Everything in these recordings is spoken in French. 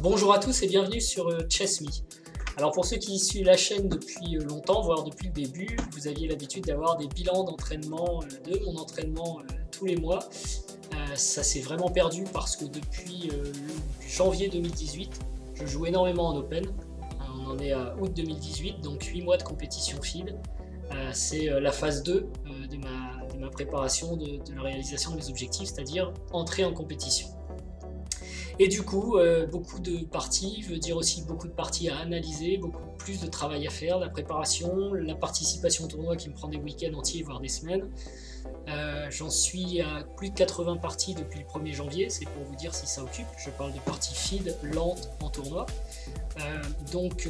Bonjour à tous et bienvenue sur ChessMe. Alors pour ceux qui suivent la chaîne depuis longtemps, voire depuis le début, vous aviez l'habitude d'avoir des bilans d'entraînement de mon entraînement tous les mois. Ça s'est vraiment perdu parce que depuis janvier 2018, je joue énormément en Open. On en est à août 2018, donc 8 mois de compétition FIDE. C'est la phase 2 de ma préparation de la réalisation de mes objectifs, c'est-à-dire entrer en compétition. Et du coup, beaucoup de parties veut dire aussi beaucoup de parties à analyser, beaucoup plus de travail à faire, la préparation, la participation au tournoi qui me prend des week-ends entiers, voire des semaines. J'en suis à plus de 80 parties depuis le 1er janvier, c'est pour vous dire si ça occupe. Je parle de parties FIDE lentes en tournoi. Donc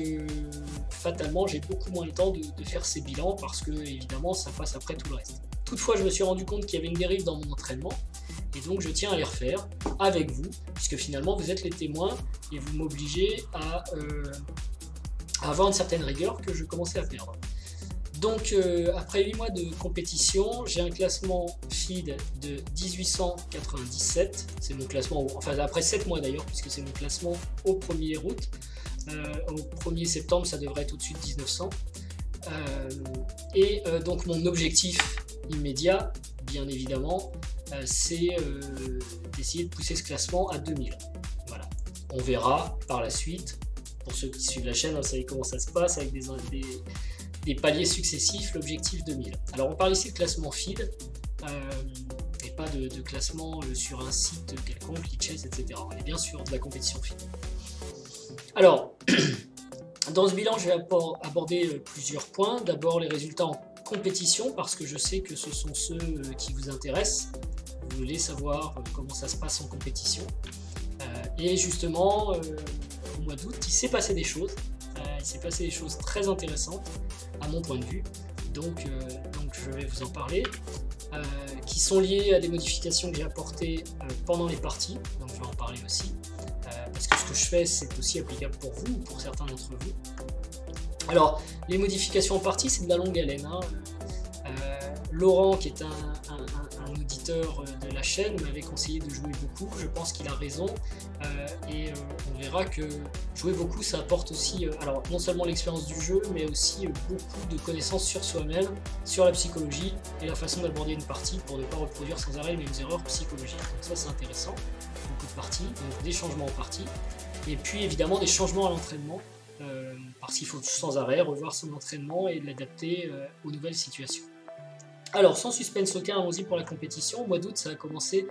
fatalement, j'ai beaucoup moins le temps de faire ces bilans parce que évidemment, ça passe après tout le reste. Toutefois, je me suis rendu compte qu'il y avait une dérive dans mon entraînement. Et donc je tiens à les refaire avec vous, puisque finalement vous êtes les témoins et vous m'obligez à avoir une certaine rigueur que je commençais à perdre. Donc après 8 mois de compétition, j'ai un classement FIDE de 1897, c'est mon classement, enfin après 7 mois d'ailleurs, puisque c'est mon classement au 1er août, au 1er septembre ça devrait être au-dessus de 1900. Donc mon objectif immédiat, bien évidemment, c'est d'essayer de pousser ce classement à 2000. Voilà. On verra par la suite, pour ceux qui suivent la chaîne, vous savez comment ça se passe avec des paliers successifs, l'objectif 2000. Alors on parle ici de classement FIDE, et pas de classement sur un site quelconque, Lichess, etc. On est bien sûr de la compétition FIDE. Alors, dans ce bilan, je vais aborder plusieurs points. D'abord les résultats en compétition, parce que je sais que ce sont ceux qui vous intéressent. Vous voulez savoir comment ça se passe en compétition. Et justement, au mois d'août, il s'est passé des choses. Il s'est passé des choses très intéressantes, à mon point de vue. Donc je vais vous en parler. Qui sont liées à des modifications que j'ai apportées pendant les parties. Donc je vais en parler aussi. Parce que ce que je fais, c'est aussi applicable pour vous ou pour certains d'entre vous. Alors, les modifications en partie, c'est de la longue haleine. Laurent, qui est un auditeur de la chaîne, m'avait conseillé de jouer beaucoup. Je pense qu'il a raison. Et on verra que jouer beaucoup, ça apporte aussi, alors non seulement l'expérience du jeu, mais aussi beaucoup de connaissances sur soi-même, sur la psychologie et la façon d'aborder une partie pour ne pas reproduire sans arrêt les mêmes erreurs psychologiques. Donc ça, c'est intéressant. Beaucoup de parties, donc des changements en partie. Et puis évidemment des changements à l'entraînement. Parce qu'il faut sans arrêt revoir son entraînement et l'adapter aux nouvelles situations. Alors, sans suspense aucun, allons-y pour la compétition. Au mois d'août, ça a commencé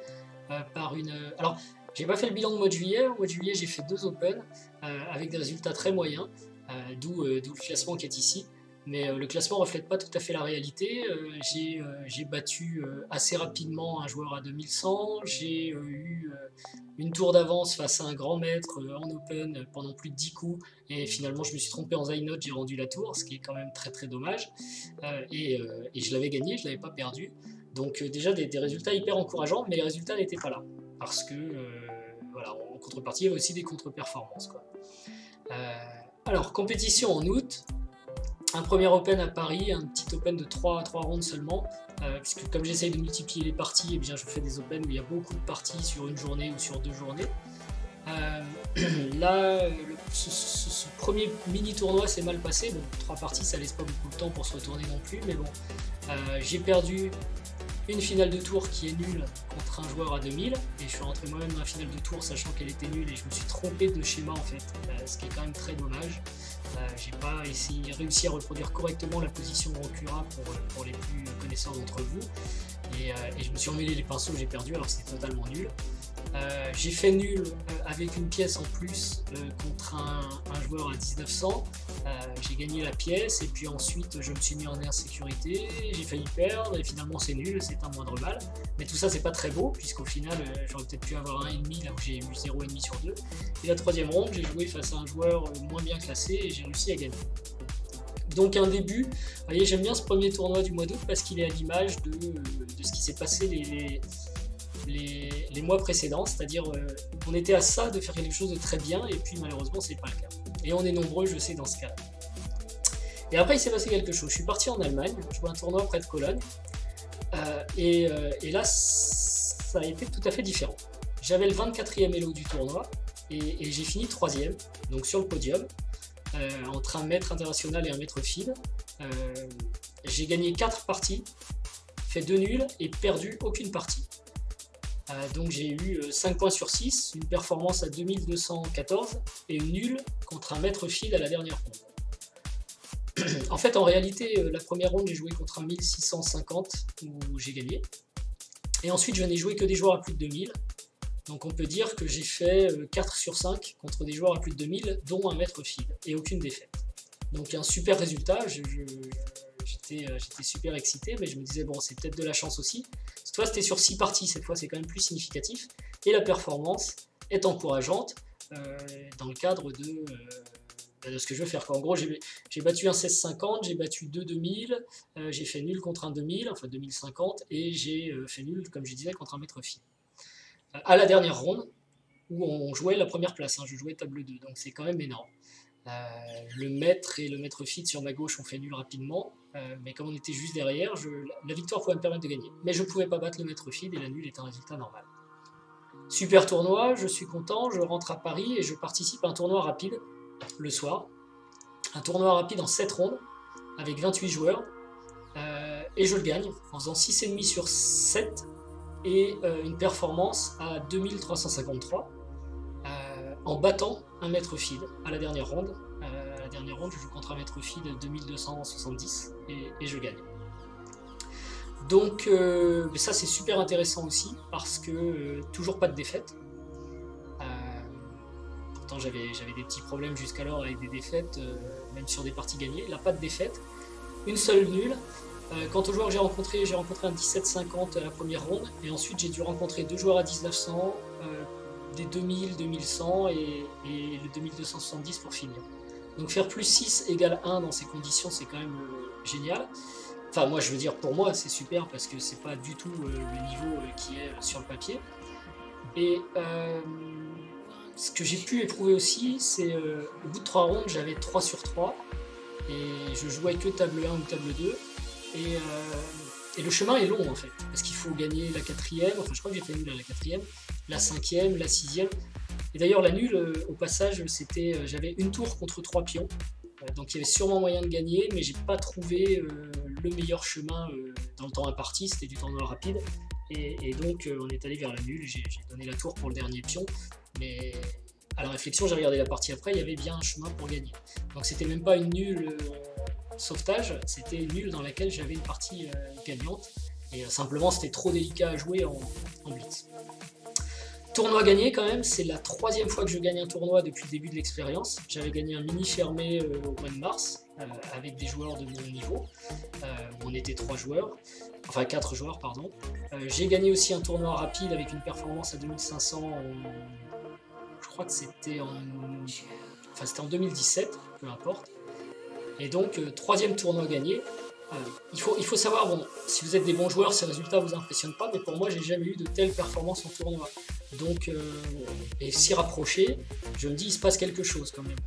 par une... Alors, j'ai pas fait le bilan de mois de juillet. Au mois de juillet, j'ai fait 2 Open avec des résultats très moyens, d'où le classement qui est ici. Mais le classement ne reflète pas tout à fait la réalité. J'ai battu assez rapidement un joueur à 2100. J'ai eu une tour d'avance face à un grand maître en Open pendant plus de 10 coups. Et finalement, je me suis trompé en Zynot, j'ai rendu la tour, ce qui est quand même très très dommage. Et je l'avais gagné, je ne l'avais pas perdu. Donc déjà des résultats hyper encourageants, mais les résultats n'étaient pas là. Parce que, voilà, en contrepartie, il y avait aussi des contre-performances, quoi. Alors, compétition en août. Un premier Open à Paris, un petit Open de 3 rounds seulement, puisque comme j'essaye de multiplier les parties, eh bien je fais des Open où il y a beaucoup de parties sur une journée ou sur 2 journées. Là, ce premier mini tournoi s'est mal passé, bon 3 parties ça laisse pas beaucoup de temps pour se retourner non plus, mais bon, j'ai perdu une finale de tour qui est nulle contre un joueur à 2000, et je suis rentré moi-même dans la finale de tour sachant qu'elle était nulle et je me suis trompé de schéma en fait, ce qui est quand même très dommage. J'ai pas réussi à reproduire correctement la position de Rokura pour les plus connaissants d'entre vous, et je me suis emmêlé les pinceaux, j'ai perdu alors que c'était totalement nul. J'ai fait nul avec une pièce en plus contre un joueur à 1900. J'ai gagné la pièce et puis ensuite je me suis mis en insécurité, j'ai failli perdre et finalement c'est nul, c'est un moindre mal. Mais tout ça c'est pas très beau puisqu'au final j'aurais peut-être pu avoir 1,5 là où j'ai eu 0,5 sur 2. Et la troisième ronde j'ai joué face à un joueur moins bien classé et j'ai réussi à gagner. Donc un début, vous voyez, j'aime bien ce premier tournoi du mois d'août parce qu'il est à l'image de ce qui s'est passé les mois précédents, c'est-à-dire on était à ça de faire quelque chose de très bien et puis malheureusement c'est pas le cas. Et on est nombreux, je sais, dans ce cas. Et après il s'est passé quelque chose, je suis parti en Allemagne, jouer un tournoi près de Cologne, et là ça a été tout à fait différent. J'avais le 24e elo du tournoi, et j'ai fini 3e, donc sur le podium, entre un maître international et un maître FIDE. J'ai gagné 4 parties, fait 2 nuls et perdu aucune partie. Donc j'ai eu 5 points sur 6, une performance à 2214 et une nulle contre un maître FIDE à la dernière ronde. En fait, en réalité, la première ronde, j'ai joué contre un 1650 où j'ai gagné. Et ensuite, je n'ai joué que des joueurs à plus de 2000. Donc on peut dire que j'ai fait 4 sur 5 contre des joueurs à plus de 2000, dont un maître FIDE, et aucune défaite. Donc un super résultat, j'étais super excité, mais je me disais, bon, c'est peut-être de la chance aussi. Cette fois, c'était sur 6 parties, cette fois, c'est quand même plus significatif. Et la performance est encourageante dans le cadre de ce que je veux faire. En gros, j'ai battu un 1650, j'ai battu 2 2000, j'ai fait nul contre un 2000, enfin 2050, et j'ai fait nul, comme je disais, contre un maître FIDE. À la dernière ronde, où on jouait la première place, je jouais table 2, donc c'est quand même énorme. Le maître et le maître FIDE sur ma gauche ont fait nul rapidement, mais comme on était juste derrière, la victoire pouvait me permettre de gagner. Mais je ne pouvais pas battre le maître FIDE et la nulle est un résultat normal. Super tournoi, je suis content, je rentre à Paris et je participe à un tournoi rapide le soir. Un tournoi rapide en 7 rondes, avec 28 joueurs, et je le gagne en faisant 6,5 sur 7 et une performance à 2353. En battant un maître FIDE à la dernière ronde. À la dernière ronde, je joue contre un maître FIDE 2270 et je gagne. Donc ça c'est super intéressant aussi parce que toujours pas de défaite. Pourtant j'avais des petits problèmes jusqu'alors avec des défaites, même sur des parties gagnées. Là pas de défaite, une seule nulle. Quant aux joueurs que j'ai rencontré un 1750 à la première ronde et ensuite j'ai dû rencontrer 2 joueurs à 1900, des 2000, 2100 et le 2270 pour finir. Donc faire plus 6 égale 1 dans ces conditions, c'est quand même génial. Enfin moi je veux dire, pour moi c'est super parce que c'est pas du tout le niveau qui est sur le papier. Et ce que j'ai pu éprouver aussi, c'est au bout de 3 rondes, j'avais 3 sur 3 et je jouais que table 1 ou table 2. Et le chemin est long en fait, parce qu'il faut gagner la 4e, enfin je crois que j'ai fait nul à la 4e, la 5e, la 6e. Et d'ailleurs la nulle, au passage, j'avais une tour contre 3 pions, donc il y avait sûrement moyen de gagner, mais j'ai pas trouvé le meilleur chemin dans le temps imparti, c'était du tournoi rapide, et donc on est allé vers la nulle, j'ai donné la tour pour le dernier pion, mais à la réflexion, j'ai regardé la partie après, il y avait bien un chemin pour gagner. Donc c'était même pas une nulle sauvetage, c'était une nulle dans laquelle j'avais une partie gagnante, et simplement c'était trop délicat à jouer en blitz. Tournoi gagné quand même, c'est la 3e fois que je gagne un tournoi depuis le début de l'expérience. J'avais gagné un mini fermé au mois de mars avec des joueurs de mon niveau. On était 3 joueurs, enfin 4 joueurs pardon. J'ai gagné aussi un tournoi rapide avec une performance à 2500, je crois que c'était en 2017, peu importe. Et donc 3e tournoi gagné. Il faut savoir, bon, si vous êtes des bons joueurs, ces résultats ne vous impressionnent pas, mais pour moi, j'ai jamais eu de telles performances en tournoi. Donc, et s'y rapprocher, je me dis, il se passe quelque chose quand même.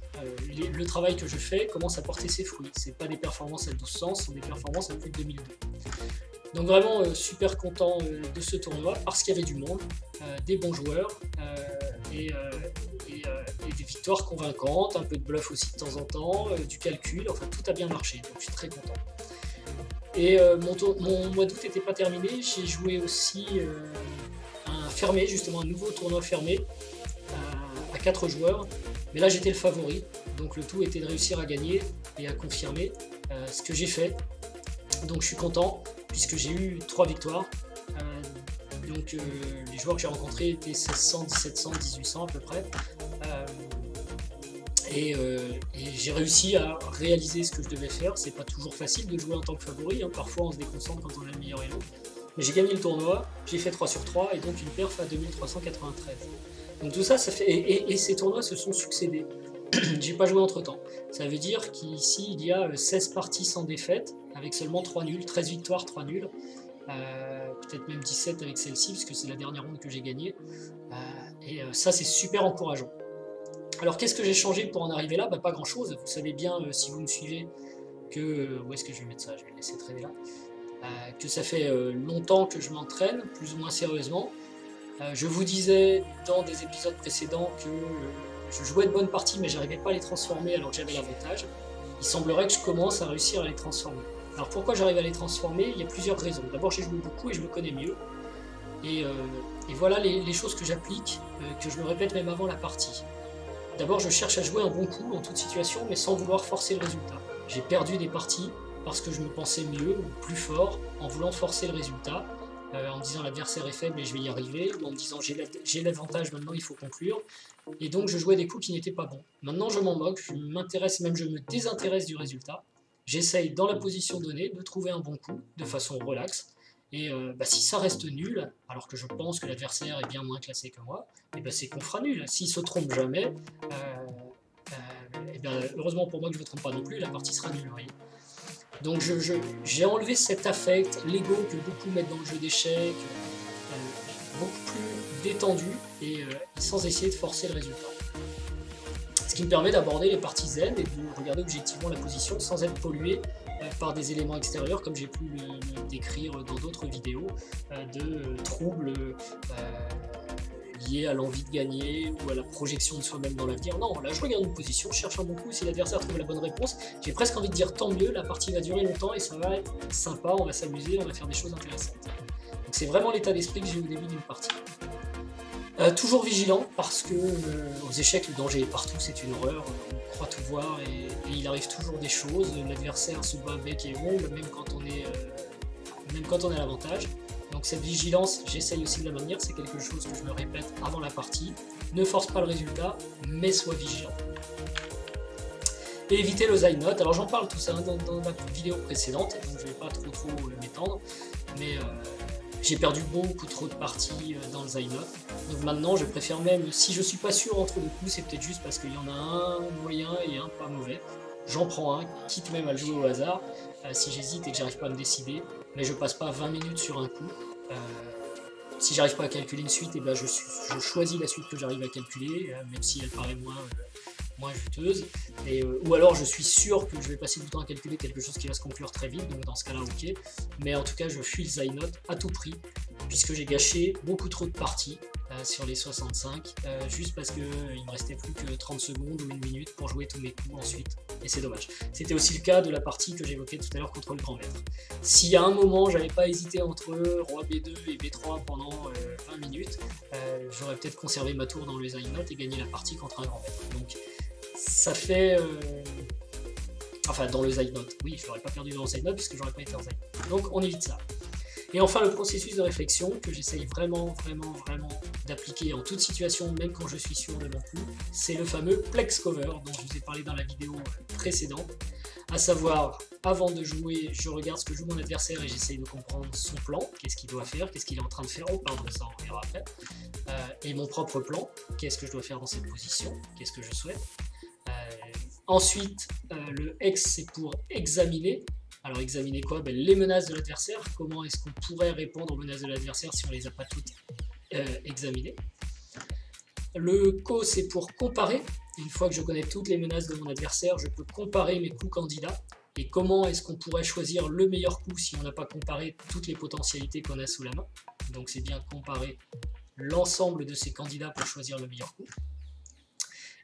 Le travail que je fais commence à porter ses fruits. C'est pas des performances à 1200, ce sont des performances à plus de 2002. Donc vraiment super content de ce tournoi parce qu'il y avait du monde, des bons joueurs et des victoires convaincantes, un peu de bluff aussi de temps en temps, du calcul, enfin tout a bien marché, donc je suis très content. Et mon mois d'août n'était pas terminé, j'ai joué aussi un fermé, justement un nouveau tournoi fermé à 4 joueurs, mais là j'étais le favori, donc le tout était de réussir à gagner et à confirmer ce que j'ai fait. Donc je suis content puisque j'ai eu 3 victoires. Donc les joueurs que j'ai rencontrés étaient 1600, 1700, 1800 à peu près. Et j'ai réussi à réaliser ce que je devais faire. C'est pas toujours facile de jouer en tant que favori, parfois on se déconcentre quand on a le meilleur elo. Mais j'ai gagné le tournoi, j'ai fait 3 sur 3 et donc une perf à 2393. Donc tout ça, ça fait. Et ces tournois se sont succédés. J'ai pas joué entre temps. Ça veut dire qu'ici il y a 16 parties sans défaite, avec seulement 3 nuls, 13 victoires, 3 nuls. Peut-être même 17 avec celle-ci, parce que c'est la dernière ronde que j'ai gagnée. Et ça, c'est super encourageant. Alors, qu'est-ce que j'ai changé pour en arriver là? Pas grand-chose. Vous savez bien, si vous me suivez, que... où est-ce que je vais mettre ça? Je vais le laisser traîner là. Que ça fait longtemps que je m'entraîne, plus ou moins sérieusement. Je vous disais dans des épisodes précédents que je jouais de bonnes parties mais j'arrivais pas à les transformer alors que j'avais l'avantage. Il semblerait que je commence à réussir à les transformer. Alors pourquoi j'arrive à les transformer? Il y a plusieurs raisons. D'abord j'ai joué beaucoup et je me connais mieux. Et voilà les choses que j'applique, que je me répète même avant la partie. D'abord je cherche à jouer un bon coup en toute situation mais sans vouloir forcer le résultat. J'ai perdu des parties parce que je me pensais mieux ou plus fort en voulant forcer le résultat, en me disant l'adversaire est faible et je vais y arriver, ou en me disant j'ai l'avantage maintenant il faut conclure. Et donc je jouais des coups qui n'étaient pas bons. Maintenant je m'en moque, je m'intéresse, même je me désintéresse du résultat. J'essaye dans la position donnée de trouver un bon coup de façon relaxe. Et si ça reste nul, alors que je pense que l'adversaire est bien moins classé que moi, et c'est qu'on fera nul. S'il se trompe jamais, heureusement pour moi que je ne me trompe pas non plus, la partie sera nulle. Vous voyez. Donc j'ai enlevé cet affect, l'ego que beaucoup mettent dans le jeu d'échecs, beaucoup plus détendu et sans essayer de forcer le résultat. Ce qui me permet d'aborder les parties zen et de regarder objectivement la position sans être pollué par des éléments extérieurs comme j'ai pu le décrire dans d'autres vidéos, de troubles liés à l'envie de gagner ou à la projection de soi-même dans l'avenir. Non, là je regarde une position, je cherche un bon coup, si l'adversaire trouve la bonne réponse, j'ai presque envie de dire tant mieux, la partie va durer longtemps et ça va être sympa, on va s'amuser, on va faire des choses intéressantes. Donc c'est vraiment l'état d'esprit que j'ai au début d'une partie. Toujours vigilant parce que aux échecs le danger est partout, c'est une horreur, on croit tout voir et il arrive toujours des choses, l'adversaire se bat bec et ongle même quand on est à l'avantage. Donc cette vigilance, j'essaye aussi de la maintenir, c'est quelque chose que je me répète avant la partie. Ne force pas le résultat, mais sois vigilant. Et éviter le side note, alors j'en parle tout ça dans la vidéo précédente, donc je ne vais pas trop m'étendre, mais j'ai perdu beaucoup trop de parties dans le side note. Donc maintenant je préfère même, si je suis pas sûr entre deux coups, c'est peut-être juste parce qu'il y en a un moyen et un pas mauvais. J'en prends un, quitte même à le jouer au hasard, si j'hésite et que j'arrive pas à me décider, mais je passe pas 20 minutes sur un coup. Si j'arrive pas à calculer une suite, je choisis la suite que j'arrive à calculer, même si elle paraît moins juteuse, ou alors je suis sûr que je vais passer du temps à calculer quelque chose qui va se conclure très vite, donc dans ce cas-là ok, mais en tout cas je fuis le side note à tout prix, puisque j'ai gâché beaucoup trop de parties sur les 65, juste parce qu'il me restait plus que 30 secondes ou une minute pour jouer tous mes coups ensuite, et c'est dommage. C'était aussi le cas de la partie que j'évoquais tout à l'heure contre le grand maître. Si à un moment j'avais pas hésité entre roi B2 et B3 pendant 20 minutes, j'aurais peut-être conservé ma tour dans le side note et gagné la partie contre un grand maître. Donc ça fait... Enfin, dans le side note. Oui, je n'aurais pas perdu dans le side note puisque j'aurais pas été en side note. Donc on évite ça. Et enfin, le processus de réflexion que j'essaye vraiment d'appliquer en toute situation, même quand je suis sûr de mon coup, c'est le fameux Plex Cover dont je vous ai parlé dans la vidéo précédente. À savoir, avant de jouer, je regarde ce que joue mon adversaire et j'essaye de comprendre son plan, qu'est-ce qu'il doit faire, qu'est-ce qu'il est en train de faire, oh pardon, ça on verra après, et mon propre plan, qu'est-ce que je dois faire dans cette position, qu'est-ce que je souhaite. Ensuite, le X c'est pour examiner. Alors examiner quoi? Les menaces de l'adversaire, comment est-ce qu'on pourrait répondre aux menaces de l'adversaire si on ne les a pas toutes examinées. Le Co c'est pour comparer. Une fois que je connais toutes les menaces de mon adversaire, je peux comparer mes coups candidats et comment est-ce qu'on pourrait choisir le meilleur coup si on n'a pas comparé toutes les potentialités qu'on a sous la main. Donc c'est bien comparer l'ensemble de ces candidats pour choisir le meilleur coup.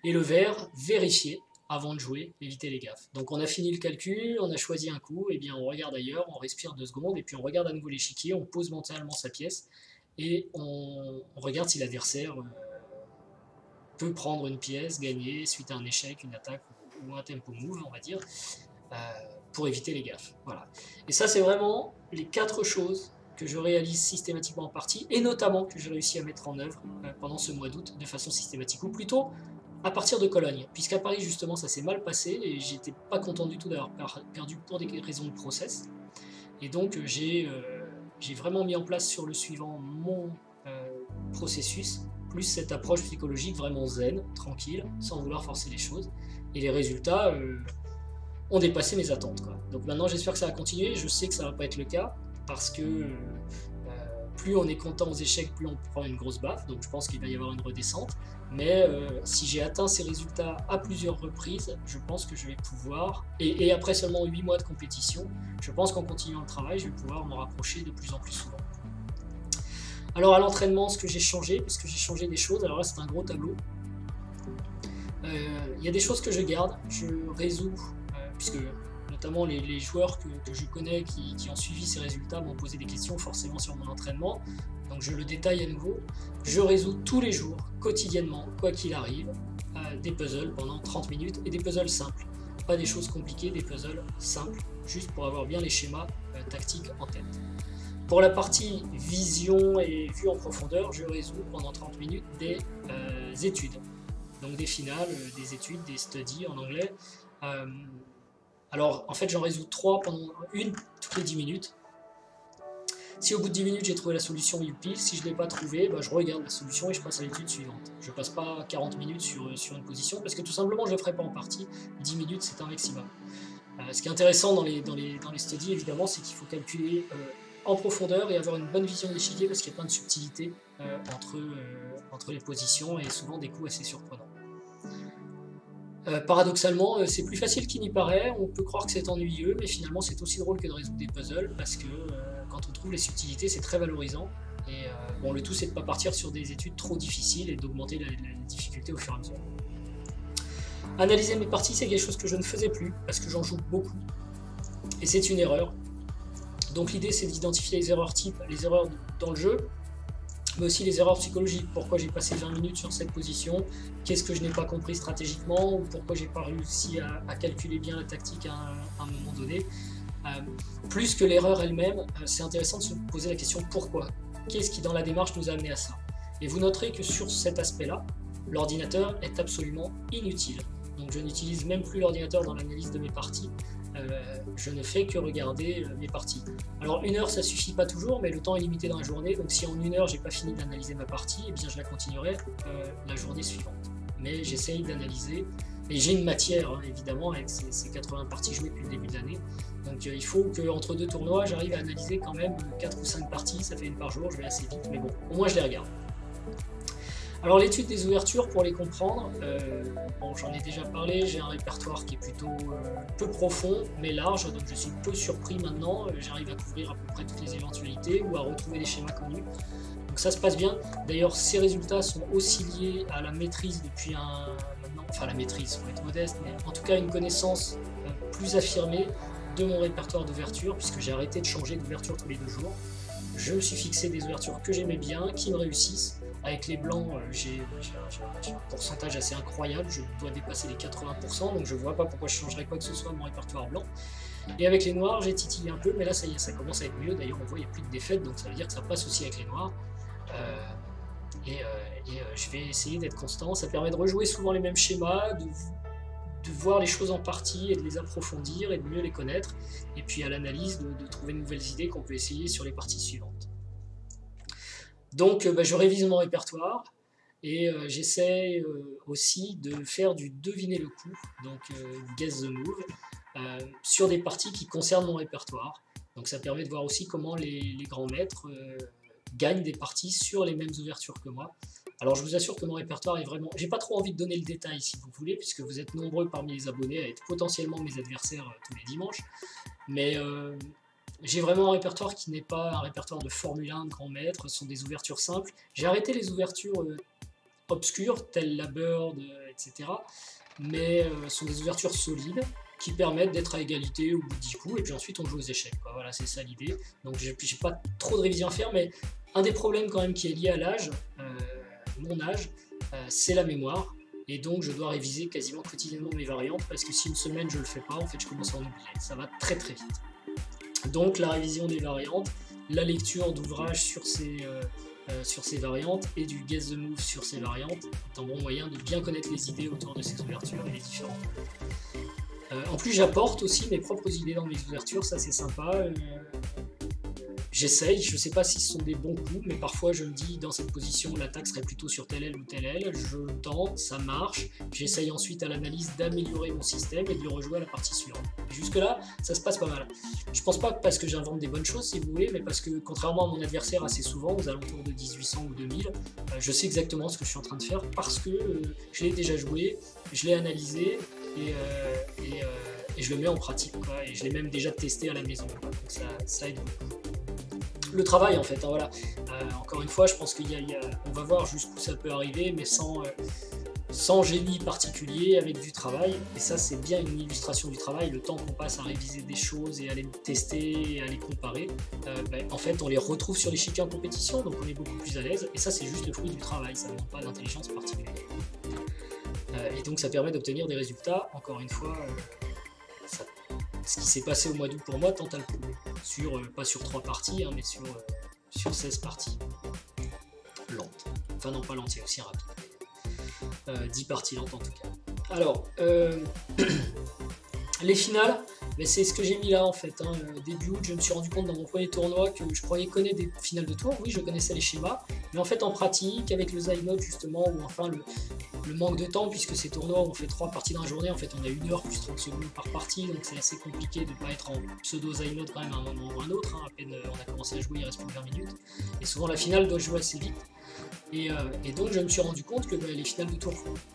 Et le vert, vérifier avant de jouer, éviter les gaffes. Donc on a fini le calcul, on a choisi un coup, et bien on regarde ailleurs, on respire 2 secondes, et puis on regarde à nouveau l'échiquier, on pose mentalement sa pièce, et on regarde si l'adversaire peut prendre une pièce, gagner, suite à un échec, une attaque, ou un tempo move, on va dire, pour éviter les gaffes. Voilà. Et ça c'est vraiment les 4 choses que je réalise systématiquement en partie, et notamment que j'ai réussi à mettre en œuvre pendant ce mois d'août de façon systématique, ou plutôt à partir de Cologne, puisqu'à Paris justement ça s'est mal passé et j'étais pas content du tout d'avoir perdu pour des raisons de process. Et donc j'ai vraiment mis en place sur le suivant mon processus, plus cette approche psychologique vraiment zen, tranquille, sans vouloir forcer les choses. Et les résultats ont dépassé mes attentes, quoi. Donc maintenant j'espère que ça va continuer, je sais que ça va pas être le cas, parce que plus on est content aux échecs, plus on prend une grosse baffe, donc je pense qu'il va y avoir une redescente. Mais si j'ai atteint ces résultats à plusieurs reprises, je pense que je vais pouvoir, et après seulement 8 mois de compétition, je pense qu'en continuant le travail, je vais pouvoir m'en rapprocher de plus en plus souvent. Alors à l'entraînement, ce que j'ai changé, parce que j'ai changé des choses, alors là c'est un gros tableau. Il y a des choses que je garde, je résous, puisque notamment les joueurs que je connais qui ont suivi ces résultats m'ont posé des questions forcément sur mon entraînement, donc je le détaille à nouveau. Je résous tous les jours, quotidiennement, quoi qu'il arrive, des puzzles pendant 30 minutes et des puzzles simples. Pas des choses compliquées, des puzzles simples, juste pour avoir bien les schémas tactiques en tête. Pour la partie vision et vue en profondeur, je résous pendant 30 minutes des études. Donc des finales, des études, des studies en anglais. Alors en fait j'en résous 3 pendant une toutes les 10 minutes. Si au bout de 10 minutes j'ai trouvé la solution pile, si je ne l'ai pas trouvée, je regarde la solution et je passe à l'étude suivante. Je ne passe pas 40 minutes sur une position parce que tout simplement je ne le ferai pas en partie. 10 minutes c'est un maximum. Ce qui est intéressant dans les studies évidemment, c'est qu'il faut calculer en profondeur et avoir une bonne vision de l'échiquier parce qu'il y a plein de subtilités entre les positions et souvent des coups assez surprenants. Paradoxalement, c'est plus facile qu'il n'y paraît, on peut croire que c'est ennuyeux, mais finalement c'est aussi drôle que de résoudre des puzzles parce que quand on trouve les subtilités c'est très valorisant et bon, le tout c'est de ne pas partir sur des études trop difficiles et d'augmenter la difficulté au fur et à mesure. Analyser mes parties c'est quelque chose que je ne faisais plus parce que j'en joue beaucoup et c'est une erreur. Donc l'idée c'est d'identifier les erreurs types, les erreurs dans le jeu, mais aussi les erreurs psychologiques. Pourquoi j'ai passé 20 minutes sur cette position, qu'est-ce que je n'ai pas compris stratégiquement, ou pourquoi j'ai pas réussi à calculer bien la tactique à un moment donné. Plus que l'erreur elle-même, c'est intéressant de se poser la question pourquoi. Qu'est-ce qui dans la démarche nous a amené à ça? Et vous noterez que sur cet aspect-là, l'ordinateur est absolument inutile. Donc je n'utilise même plus l'ordinateur dans l'analyse de mes parties. Je ne fais que regarder mes parties. Alors 1 heure ça suffit pas toujours, mais le temps est limité dans la journée, donc si en 1 heure j'ai pas fini d'analyser ma partie, eh bien je la continuerai la journée suivante. Mais j'essaye d'analyser, et j'ai une matière hein, évidemment avec ces 80 parties jouées depuis le début de l'année, donc il faut qu'entre 2 tournois j'arrive à analyser quand même 4 ou 5 parties, ça fait une par jour, je vais assez vite, mais bon, au moins je les regarde. Alors l'étude des ouvertures, pour les comprendre, bon, j'en ai déjà parlé, j'ai un répertoire qui est plutôt peu profond mais large, donc je suis peu surpris maintenant, j'arrive à couvrir à peu près toutes les éventualités ou à retrouver des schémas connus. Donc ça se passe bien, d'ailleurs ces résultats sont aussi liés à la maîtrise depuis maintenant, enfin la maîtrise, il faut être modeste, mais en tout cas une connaissance plus affirmée de mon répertoire d'ouverture, puisque j'ai arrêté de changer d'ouverture tous les 2 jours. Je me suis fixé des ouvertures que j'aimais bien, qui me réussissent. Avec les blancs, j'ai un pourcentage assez incroyable, je dois dépasser les 80%, donc je ne vois pas pourquoi je changerais quoi que ce soit de mon répertoire blanc. Et avec les noirs, j'ai titillé un peu, mais là ça y est, ça commence à être mieux. D'ailleurs, on voit qu'il n'y a plus de défaites, donc ça veut dire que ça passe aussi avec les noirs. Je vais essayer d'être constant. Ça permet de rejouer souvent les mêmes schémas, de voir les choses en partie et de les approfondir et de mieux les connaître. Et puis à l'analyse, de trouver de nouvelles idées qu'on peut essayer sur les parties suivantes. Donc je révise mon répertoire et j'essaie aussi de faire du deviner le coup, donc guess the move, sur des parties qui concernent mon répertoire. Donc ça permet de voir aussi comment les grands maîtres gagnent des parties sur les mêmes ouvertures que moi. Alors je vous assure que mon répertoire est vraiment... J'ai pas trop envie de donner le détail si vous voulez, puisque vous êtes nombreux parmi les abonnés à être potentiellement mes adversaires tous les dimanches. Mais j'ai vraiment un répertoire qui n'est pas un répertoire de Formule 1 de grand maître, ce sont des ouvertures simples. J'ai arrêté les ouvertures obscures, telles la Bird, etc. Mais ce sont des ouvertures solides qui permettent d'être à égalité au bout de 10 coups, et puis ensuite on joue aux échecs. Voilà, c'est ça l'idée. Donc j'ai pas trop de révision à faire, mais un des problèmes quand même qui est lié à l'âge, mon âge, c'est la mémoire. Et donc je dois réviser quasiment quotidiennement mes variantes, parce que si une semaine je le fais pas, en fait je commence à en oublier. Ça va très très vite. Donc la révision des variantes, la lecture d'ouvrages sur ces variantes et du guess the move sur ces variantes est un bon moyen de bien connaître les idées autour de ces ouvertures et les différents. En plus j'apporte aussi mes propres idées dans mes ouvertures, ça c'est sympa. J'essaye, je ne sais pas si ce sont des bons coups, mais parfois je me dis dans cette position l'attaque serait plutôt sur telle aile ou telle aile, je tente, ça marche, j'essaye ensuite à l'analyse d'améliorer mon système et de le rejouer à la partie suivante. Et jusque là, ça se passe pas mal. Je pense pas parce que j'invente des bonnes choses si vous voulez, mais parce que contrairement à mon adversaire assez souvent, aux alentours de 1800 ou 2000, je sais exactement ce que je suis en train de faire parce que je l'ai déjà joué, je l'ai analysé et je le mets en pratique, quoi, et je l'ai même déjà testé à la maison, quoi, donc ça aide beaucoup. le travail en fait, hein, voilà. Encore une fois, je pense on va voir jusqu'où ça peut arriver, mais sans génie particulier, avec du travail. Et ça, c'est bien une illustration du travail. Le temps qu'on passe à réviser des choses et à les tester, et à les comparer, en fait, on les retrouve sur l'échiquier en compétition, donc on est beaucoup plus à l'aise. Et ça, c'est juste le fruit du travail, ça ne demande pas d'intelligence particulière. Et donc, ça permet d'obtenir des résultats. Encore une fois, ce qui s'est passé au mois d'août pour moi tente à le prouver. Pas sur 3 parties, hein, mais sur 16 parties. Lentes. Enfin non, pas lentes, c'est aussi rapide. 10 parties lentes en tout cas. Alors, les finales, c'est ce que j'ai mis là en fait. Hein. Début août, je me suis rendu compte dans mon premier tournoi que je croyais connaître des finales de tour. Oui, je connaissais les schémas, mais en fait en pratique, avec le Zymote justement, ou enfin le manque de temps, puisque ces tournois où on fait 3 parties dans la journée, en fait on a 1 heure plus 30 secondes par partie, donc c'est assez compliqué de ne pas être en pseudo Zymote quand même à un moment ou à un autre. Hein. À peine on a commencé à jouer, il reste plus que 20 minutes. Et souvent la finale doit jouer assez vite. Et donc je me suis rendu compte que les finales de tour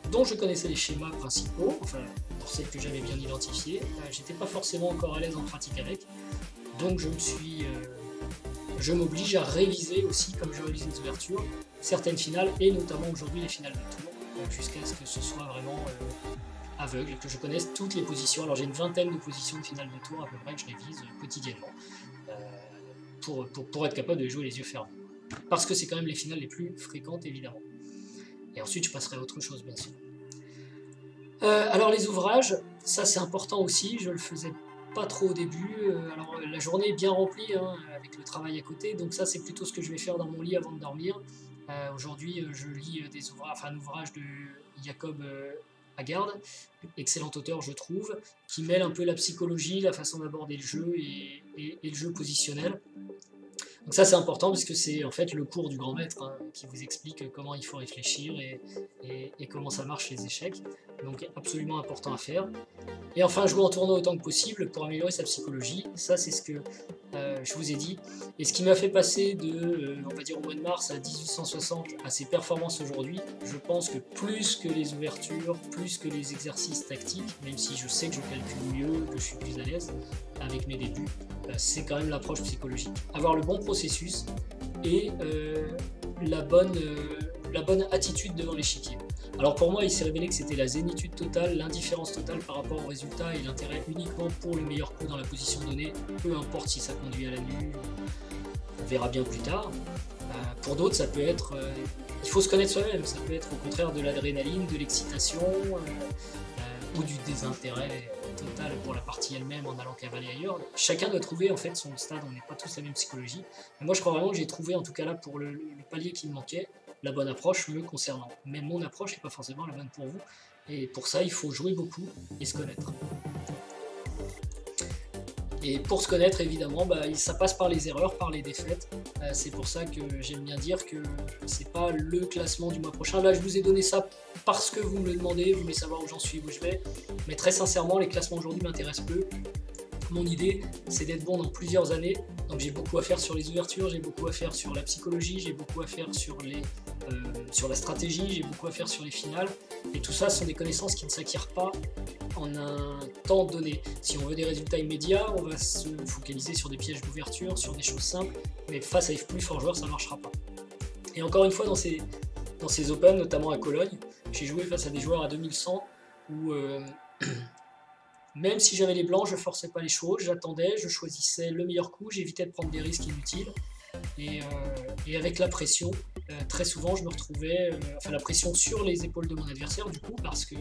dont je connaissais les schémas principaux, enfin pour celles que j'avais bien identifiées, j'étais pas forcément encore à l'aise en pratique avec. Donc je m'oblige à réviser aussi, comme je révise les ouvertures, certaines finales, et notamment aujourd'hui les finales de tour, jusqu'à ce que ce soit vraiment aveugle, que je connaisse toutes les positions. Alors j'ai une vingtaine de positions de finale de tour à peu près que je révise quotidiennement, pour être capable de les jouer les yeux fermés. Parce que c'est quand même les finales les plus fréquentes, évidemment. Et ensuite, je passerai à autre chose, bien sûr. Alors, les ouvrages, ça c'est important aussi, je le faisais pas trop au début. Alors, la journée est bien remplie, hein, avec le travail à côté, donc ça c'est plutôt ce que je vais faire dans mon lit avant de dormir. Aujourd'hui, je lis un ouvrage de Jacob Haggard, excellent auteur, je trouve, qui mêle un peu la psychologie, la façon d'aborder le jeu et le jeu positionnel. Donc ça c'est important parce que c'est en fait le cours du grand maître, hein, qui vous explique comment il faut réfléchir et comment ça marche les échecs. Donc absolument important à faire. Et enfin jouer en tournoi autant que possible pour améliorer sa psychologie. Ça c'est ce que je vous ai dit. Et ce qui m'a fait passer de, on va dire au mois de mars à 1860 à ses performances aujourd'hui, je pense que plus que les ouvertures, plus que les exercices tactiques, même si je sais que je calcule mieux, que je suis plus à l'aise avec mes débuts, c'est quand même l'approche psychologique. Avoir le bon processus et la bonne attitude devant l'échiquier. Alors pour moi, il s'est révélé que c'était la zénitude totale, l'indifférence totale par rapport au résultat et l'intérêt uniquement pour le meilleur coup dans la position donnée, peu importe si ça conduit à la nulle, on verra bien plus tard. Pour d'autres, ça peut être... il faut se connaître soi-même, ça peut être au contraire de l'adrénaline, de l'excitation, ou du désintérêt total pour la partie elle-même en allant cavaler ailleurs. Chacun doit trouver en fait son stade, on n'est pas tous la même psychologie. Mais moi je crois vraiment que j'ai trouvé, en tout cas là pour le palier qui me manquait, la bonne approche me concernant. Mais mon approche n'est pas forcément la bonne pour vous. Et pour ça, il faut jouer beaucoup et se connaître. Et pour se connaître, évidemment, ça passe par les erreurs, par les défaites. C'est pour ça que j'aime bien dire que c'est pas le classement du mois prochain. Là, je vous ai donné ça parce que vous me le demandez, vous voulez savoir où j'en suis, où je vais. Mais très sincèrement, les classements aujourd'hui m'intéressent peu. Mon idée, c'est d'être bon dans plusieurs années. Donc j'ai beaucoup à faire sur les ouvertures, j'ai beaucoup à faire sur la psychologie, j'ai beaucoup à faire sur la stratégie, j'ai beaucoup à faire sur les finales. Et tout ça, ce sont des connaissances qui ne s'acquièrent pas en un temps donné. Si on veut des résultats immédiats, on va se focaliser sur des pièges d'ouverture, sur des choses simples. Mais face à les plus forts joueurs, ça ne marchera pas. Et encore une fois, dans ces Open, notamment à Cologne, j'ai joué face à des joueurs à 2100 où... même si j'avais les blancs, je forçais pas les choses, j'attendais, je choisissais le meilleur coup, j'évitais de prendre des risques inutiles. Et avec la pression, très souvent je me retrouvais, la pression sur les épaules de mon adversaire du coup, parce que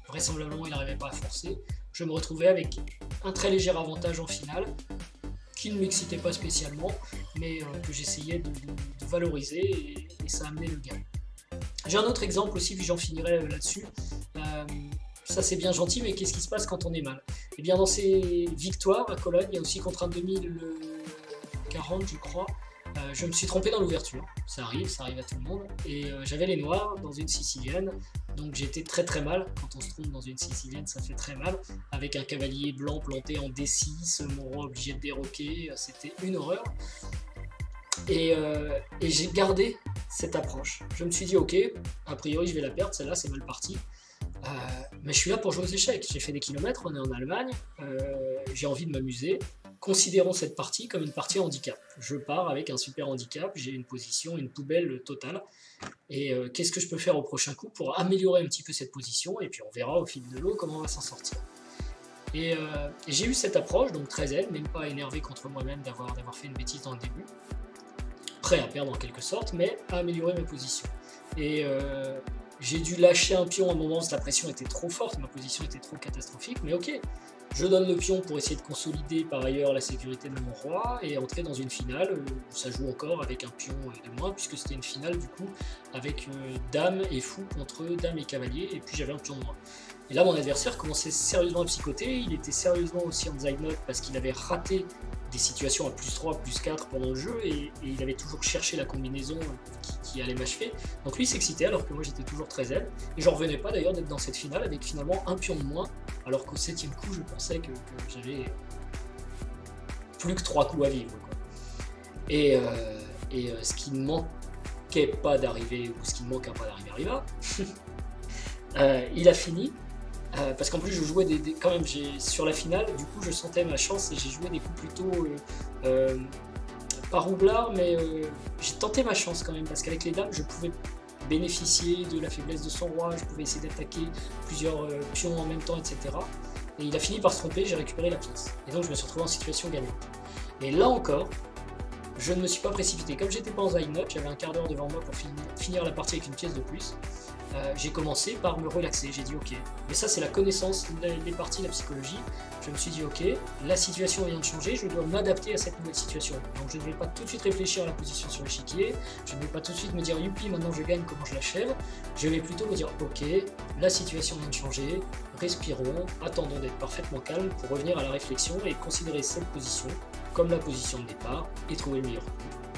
vraisemblablement il n'arrivait pas à forcer, je me retrouvais avec un très léger avantage en finale, qui ne m'excitait pas spécialement, mais que j'essayais de valoriser, et ça amenait le gain. J'ai un autre exemple aussi, puis j'en finirai là-dessus. Ça c'est bien gentil, mais qu'est-ce qui se passe quand on est mal? Eh bien dans ces victoires à Cologne, il y a aussi contre un 2040 je crois, je me suis trompé dans l'ouverture, ça arrive à tout le monde, et j'avais les noirs dans une sicilienne, donc j'étais très très mal. Quand on se trompe dans une sicilienne, ça fait très mal, avec un cavalier blanc planté en D6, mon roi obligé de déroquer, c'était une horreur. Et j'ai gardé cette approche. Je me suis dit ok, a priori je vais la perdre, celle-là c'est mal parti. Mais je suis là pour jouer aux échecs, j'ai fait des kilomètres, on est en Allemagne, j'ai envie de m'amuser, considérons cette partie comme une partie handicap. Je pars avec un super handicap, j'ai une position, une poubelle totale. Et qu'est-ce que je peux faire au prochain coup pour améliorer un petit peu cette position, et puis on verra au fil de l'eau comment on va s'en sortir. Et j'ai eu cette approche, donc très zen, même pas énervé contre moi-même d'avoir fait une bêtise dans le début, prêt à perdre en quelque sorte, mais à améliorer ma position. Et j'ai dû lâcher un pion à un moment parce que la pression était trop forte, ma position était trop catastrophique, mais ok, je donne le pion pour essayer de consolider par ailleurs la sécurité de mon roi et entrer dans une finale où ça joue encore avec un pion de moins, puisque c'était une finale du coup avec dame et fou contre dame et cavalier, et puis j'avais un pion de moins. Et là mon adversaire commençait sérieusement à psychoter, il était sérieusement aussi en Zeitnot parce qu'il avait raté des situations à plus 3, plus 4 pendant le jeu, et il avait toujours cherché la combinaison qui allait m'achever. Donc lui s'excitait alors que moi j'étais toujours très zen, et j'en revenais pas d'ailleurs d'être dans cette finale avec finalement un pion de moins, alors qu'au 7ème coup je pensais que j'avais plus que 3 coups à vivre, quoi. Et ce qui ne manquait pas d'arriver, ou ce qui ne manqua pas d'arriver arriva. Il a fini. Parce qu'en plus je jouais quand même sur la finale, du coup je sentais ma chance et j'ai joué des coups plutôt pas roublard, mais j'ai tenté ma chance quand même, parce qu'avec les dames je pouvais bénéficier de la faiblesse de son roi, je pouvais essayer d'attaquer plusieurs pions en même temps, etc. Et il a fini par se tromper, j'ai récupéré la pièce. Et donc je me suis retrouvé en situation gagnante. Et là encore, je ne me suis pas précipité. Comme j'étais pas en Zeitnot, j'avais un quart d'heure devant moi pour finir la partie avec une pièce de plus. J'ai commencé par me relaxer, j'ai dit ok, mais ça c'est la connaissance des parties, la psychologie. Je me suis dit ok, la situation vient de changer, je dois m'adapter à cette nouvelle situation. Donc je ne vais pas tout de suite réfléchir à la position sur l'échiquier, je ne vais pas tout de suite me dire youpi maintenant je gagne, comment je l'achève. Je vais plutôt me dire ok, la situation vient de changer, respirons, attendons d'être parfaitement calme pour revenir à la réflexion et considérer cette position comme la position de départ et trouver le meilleur coup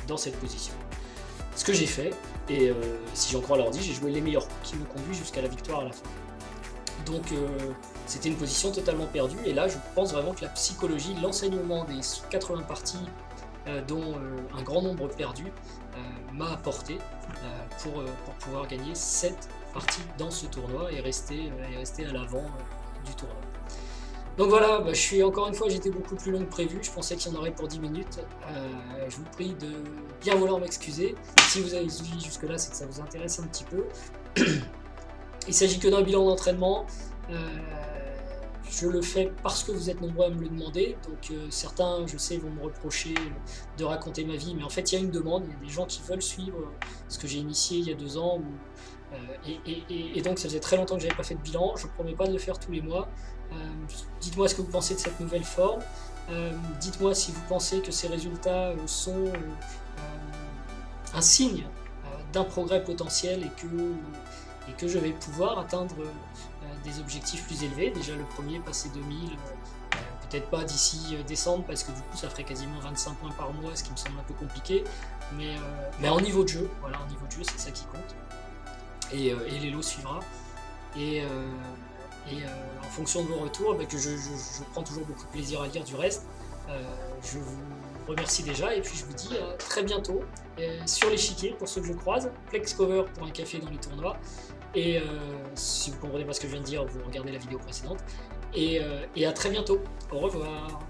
dans cette position. Ce que j'ai fait, et si j'en crois à l'ordi, j'ai joué les meilleurs coups qui me conduisent jusqu'à la victoire à la fin. Donc c'était une position totalement perdue, et là je pense vraiment que la psychologie, l'enseignement des 80 parties, dont un grand nombre perdu, m'a apporté pour pouvoir gagner 7 parties dans ce tournoi et rester à l'avant du tournoi. Donc voilà, je suis encore une fois, j'étais beaucoup plus long que prévu, je pensais qu'il y en aurait pour 10 minutes. Je vous prie de bien vouloir m'excuser. Si vous avez suivi jusque là, c'est que ça vous intéresse un petit peu. Il s'agit que d'un bilan d'entraînement. Je le fais parce que vous êtes nombreux à me le demander. Donc certains, je sais, vont me reprocher de raconter ma vie, mais en fait il y a une demande, il y a des gens qui veulent suivre ce que j'ai initié il y a 2 ans. Et donc ça faisait très longtemps que je n'avais pas fait de bilan, je ne promets pas de le faire tous les mois. Dites-moi ce que vous pensez de cette nouvelle forme, dites-moi si vous pensez que ces résultats sont un signe d'un progrès potentiel et que je vais pouvoir atteindre des objectifs plus élevés. Déjà le premier, passer 2000, peut-être pas d'ici décembre parce que du coup ça ferait quasiment 25 points par mois, ce qui me semble un peu compliqué, mais en niveau de jeu, voilà, en niveau de jeu c'est ça qui compte. Et l'élo suivra. Et en fonction de vos retours, que je prends toujours beaucoup de plaisir à lire du reste, je vous remercie déjà et puis je vous dis à très bientôt sur l'échiquier pour ceux que je croise, Plex Cover pour un café dans les tournois, et si vous comprenez pas ce que je viens de dire, vous regardez la vidéo précédente, et à très bientôt, au revoir.